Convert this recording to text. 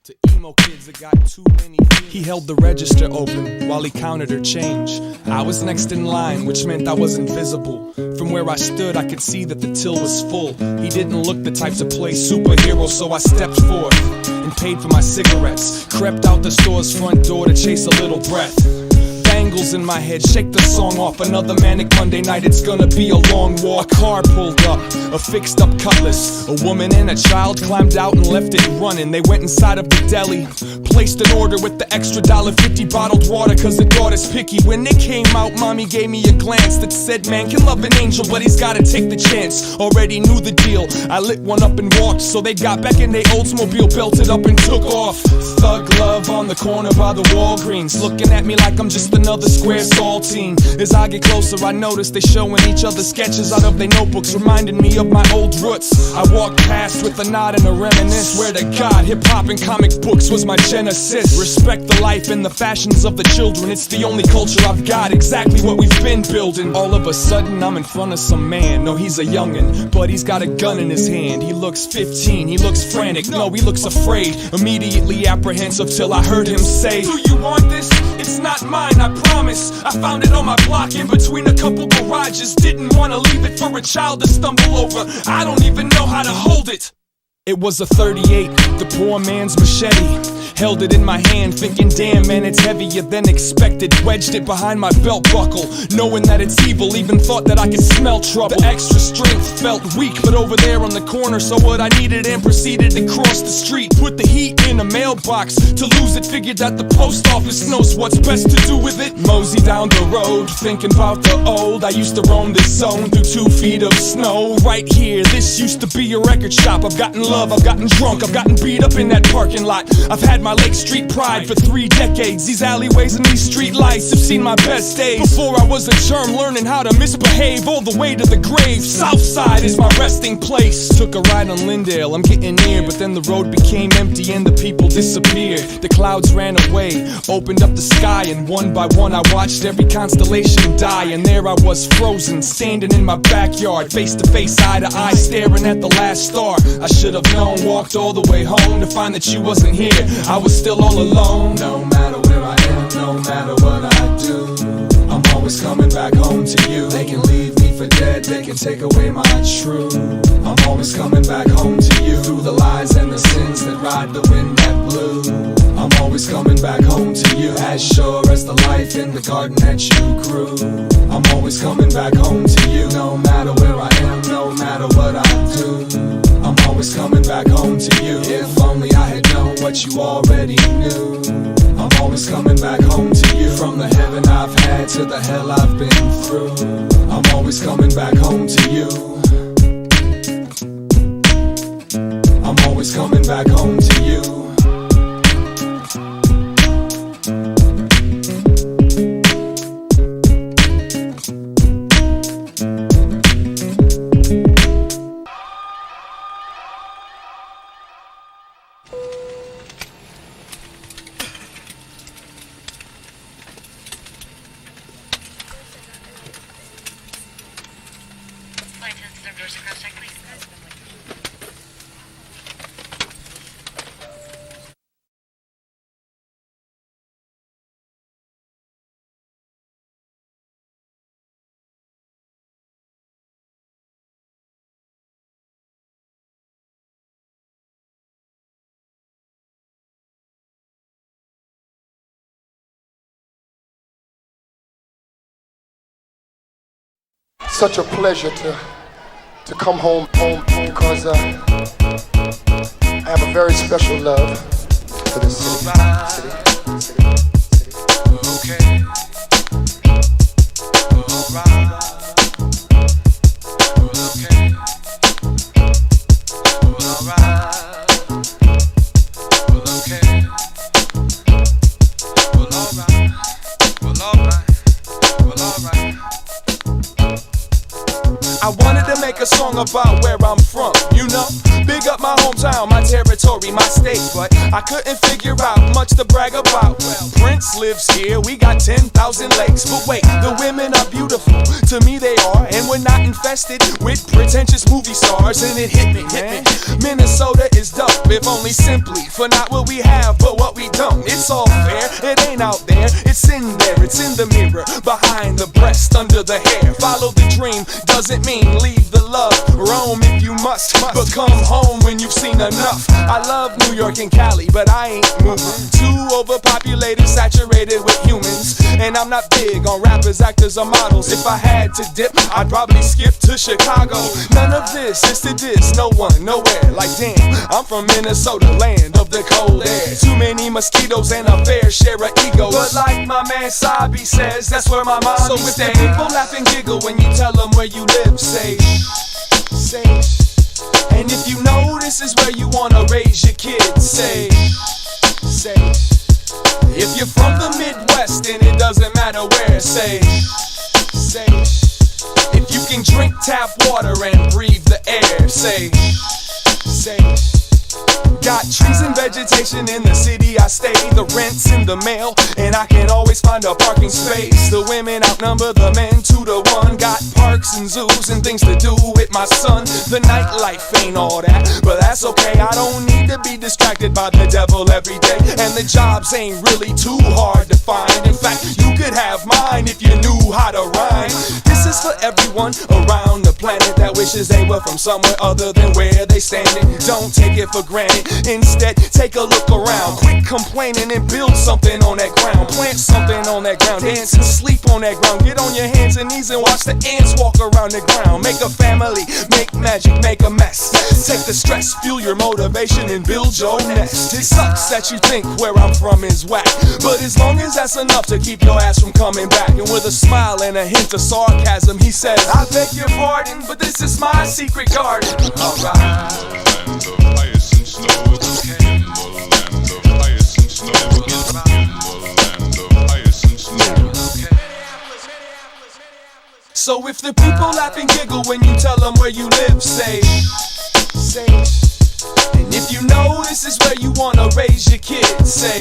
To emo kids that got too many feelings. He held the register open while he counted her change. I was next in line, which meant I was invisible. From where I stood, I could see that the till was full. He didn't look the type to play superhero, so I stepped forth and paid for my cigarettes. Crept out the store's front door to chase a little breath. Bangles in my head, shake the song off. Another manic Monday night, it's gonna be a long walk. A car pulled up, a fixed up cutlass. A woman and a child climbed out and left it running. They went inside of the deli, placed an order with the extra $1.50 bottled water, cause the daughter's picky. When they came out, mommy gave me a glance that said, man can love an angel, but he's gotta take the chance. Already knew the deal, I lit one up and walked. So they got back in their Oldsmobile, belted up and took off. Thug love on the corner by the Walgreens, looking at me like I'm just another square saltine. As I get closer, I notice they showing each other sketches out of their notebooks, reminding me of my old roots. I walked past with a nod and a reminisce. Swear to God, hip-hop and comic books was my genesis. Respect the life and the fashions of the children. It's the only culture I've got, exactly what we've been building. All of a sudden, I'm in front of some man. No, he's a youngin', but he's got a gun in his hand. He looks 15, he looks frantic. No, he looks afraid. Immediately apprehensive till I heard him say, do you want this? It's not mine, I promise. I found it on my block in between a couple garages. Didn't want to leave it for a child to stumble over. I don't even know how to hold it. It was a 38, the poor man's machete. Held it in my hand, thinking, damn man, it's heavier than expected. Wedged it behind my belt buckle, knowing that it's evil. Even thought that I could smell trouble. The extra strength felt weak, but over there on the corner saw what I needed and proceeded to cross the street. Put the heat in a mailbox. To lose it, figured that the post office knows what's best to do with it. Mosey down the road, thinking about the old. I used to roam this zone through 2 feet of snow. Right here, this used to be a record shop. I've gotten love, I've gotten drunk, I've gotten beat up in that parking lot. I've had my Lake Street pride for 3 decades. These alleyways and these street lights have seen my best days. Before I was a germ, learning how to misbehave all the way to the grave. Southside is my resting place. Took a ride on Lindale, I'm getting near, but then the road became empty and the people disappeared. The clouds ran away, opened up the sky, and one by one I watched every constellation die. And there I was frozen, standing in my backyard, face to face, eye to eye, staring at the last star. I should have known, walked all the way home to find that you wasn't here. I was still all alone. No matter where I am, no matter what I do, I'm always coming back home to you. They can leave me for dead, they can take away my truth. I'm always coming back home to you. Through the lies and the sins that ride the wind that blew, I'm always coming back home to you. As sure as the life in the garden that you grew, I'm always coming back home to you. No matter where I am, no matter what I do, I'm always coming back home to you. If only I had known what you already knew, I'm always coming back home to you. From the heaven I've had to the hell I've been through, I'm always coming back home to you. I'm always coming back home to you. Such a pleasure to come home because I have a very special love for this city. Okay. Alright. Okay. Alright. Okay. Alright. I wanted to make a song about where I'm from, you know. Big up my hometown, my territory, my state. But I couldn't figure out much to brag about. Well, Prince lives here, we got 10,000 lakes. But wait, the women are beautiful, to me they are. And we're not infested with pretentious movie stars. And it hit me, Minnesota is dope, if only simply for not what we have, but what we don't. It's all fair, it ain't out there, it's in there, it's in the mirror, behind the breast, under the hair. Follow the dream, doesn't mean leave the love. Roam if you must, but come home when you've seen enough. I love New York and Cali, but I ain't moving. Too overpopulated, saturated with humans. And I'm not big on rappers, actors, or models. If I had to dip, I'd probably skip to Chicago. None of this is to diss, no one, nowhere. Like damn, I'm from Minnesota, land of the cold air. Too many mosquitoes and a fair share of egos. But like my man Sabi says, that's where my mommy stays. So if the people laugh and giggle when you tell them where you live, say. And if you know this is where you wanna raise your kids, say. If you're from the Midwest and it doesn't matter where, say. If you can drink tap water and breathe the air, say. Got trees and vegetation in the city I stay. The rent's in the mail, and I can always find a parking space. The women outnumber the men 2-to-1. Got parks and zoos and things to do with my son. The nightlife ain't all that, but that's okay. I don't need to be distracted by the devil every day. And the jobs ain't really too hard to find. In fact, you could have mine if you knew how to rhyme. This is for everyone around the planet that wishes they were from somewhere other than where they standing. Don't take it for granted. Instead, take a look around. Quit complaining and build something on that ground. Plant something on that ground. Dance and sleep on that ground. Get on your hands and knees and watch the ants walk around the ground. Make a family, make magic, make a mess. Take the stress, fuel your motivation, and build your nest. It sucks that you think where I'm from is whack, but as long as that's enough to keep your ass from coming back. And with a smile and a hint of sarcasm, he says, I beg your pardon, but this is my secret garden. Alright. So if the people laugh and giggle when you tell them where you live, say. And if you know this is where you wanna raise your kids, say.